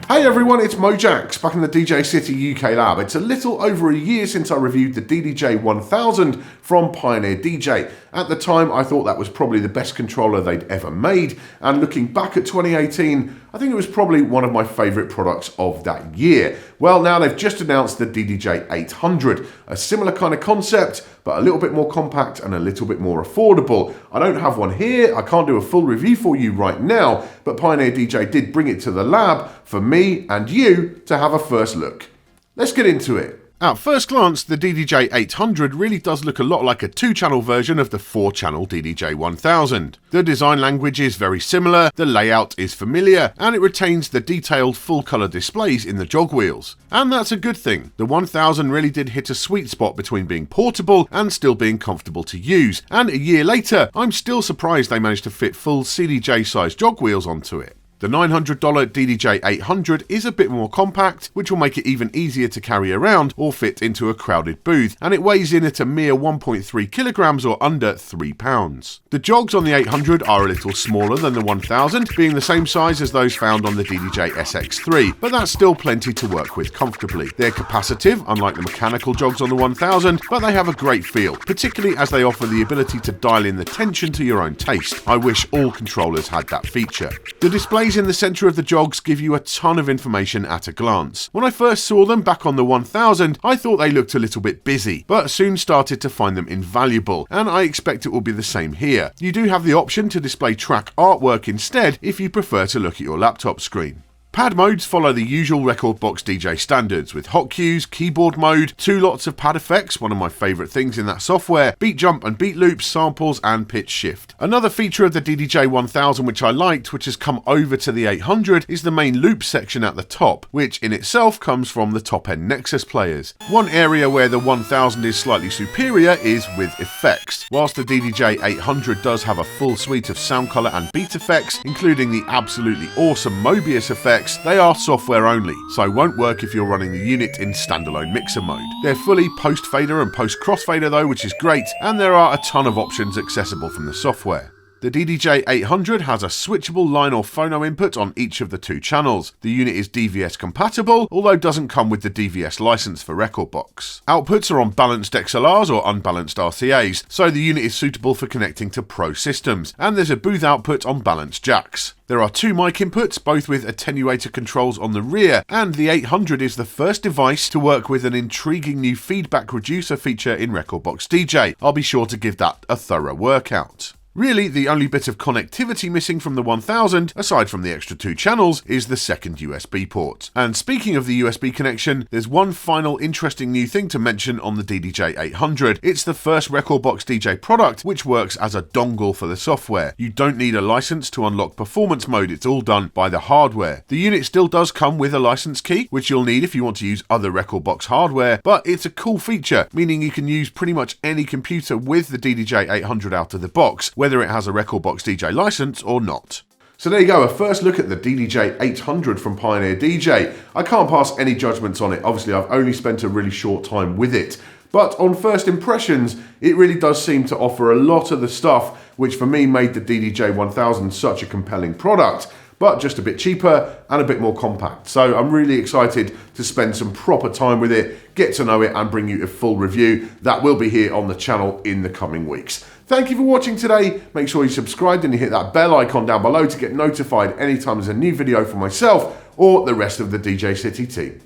Hey everyone, it's Mojaxx back in the DJcity UK lab. It's a little over a year since I reviewed the DDJ-1000 from Pioneer DJ. At the time, I thought that was probably the best controller they'd ever made, and looking back at 2018, I think it was probably one of my favourite products of that year. Well, now they've just announced the DDJ-800, a similar kind of concept, but a little bit more compact and a little bit more affordable. I don't have one here, I can't do a full review for you right now, but Pioneer DJ did bring it to the lab for me and you to have a first look. Let's get into it. At first glance, the DDJ-800 really does look a lot like a 2-channel version of the 4-channel DDJ-1000. The design language is very similar, the layout is familiar, and it retains the detailed full-colour displays in the jog wheels. And that's a good thing. The 1000 really did hit a sweet spot between being portable and still being comfortable to use, and a year later, I'm still surprised they managed to fit full CDJ-sized jog wheels onto it. The $900 DDJ-800 is a bit more compact, which will make it even easier to carry around or fit into a crowded booth, and it weighs in at a mere 1.3 kilograms or under 3 pounds. The jogs on the 800 are a little smaller than the 1000, being the same size as those found on the DDJ SX3, but that's still plenty to work with comfortably. They're capacitive, unlike the mechanical jogs on the 1000, but they have a great feel, particularly as they offer the ability to dial in the tension to your own taste. I wish all controllers had that feature. The display in the centre of the jogs give you a ton of information at a glance. When I first saw them back on the 1000, I thought they looked a little bit busy, but soon started to find them invaluable, and I expect it will be the same here. You do have the option to display track artwork instead if you prefer to look at your laptop screen. Pad modes follow the usual Rekordbox DJ standards, with hot cues, keyboard mode, 2 lots of pad effects, one of my favourite things in that software, beat jump and beat loops, samples and pitch shift. Another feature of the DDJ-1000 which I liked, which has come over to the 800, is the main loop section at the top, which in itself comes from the top-end Nexus players. One area where the 1000 is slightly superior is with effects. Whilst the DDJ-800 does have a full suite of sound colour and beat effects, including the absolutely awesome Mobius effects, they are software only, so won't work if you're running the unit in standalone mixer mode. They're fully post-fader and post-crossfader though, which is great, and there are a ton of options accessible from the software. The DDJ-800 has a switchable line or phono input on each of the 2 channels. The unit is DVS compatible, although doesn't come with the DVS license for Rekordbox. Outputs are on balanced XLRs or unbalanced RCAs, so the unit is suitable for connecting to pro systems, and there's a booth output on balanced jacks. There are 2 mic inputs, both with attenuator controls on the rear, and the 800 is the first device to work with an intriguing new feedback reducer feature in Rekordbox DJ. I'll be sure to give that a thorough workout. Really, the only bit of connectivity missing from the 1000, aside from the extra 2 channels, is the second USB port. And speaking of the USB connection, there's one final interesting new thing to mention on the DDJ-800. It's the first Rekordbox DJ product which works as a dongle for the software. You don't need a license to unlock performance mode, it's all done by the hardware. The unit still does come with a license key, which you'll need if you want to use other Rekordbox hardware, but it's a cool feature, meaning you can use pretty much any computer with the DDJ-800 out of the box, whether it has a Rekordbox DJ license or not. So there you go, a first look at the DDJ-800 from Pioneer DJ. I can't pass any judgments on it, obviously I've only spent a really short time with it. But on first impressions, it really does seem to offer a lot of the stuff which for me made the DDJ-1000 such a compelling product, but just a bit cheaper and a bit more compact. So I'm really excited to spend some proper time with it, get to know it and bring you a full review. That will be here on the channel in the coming weeks. Thank you for watching today. Make sure you subscribe and you hit that bell icon down below to get notified anytime there's a new video from myself or the rest of the DJcity team.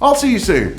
I'll see you soon.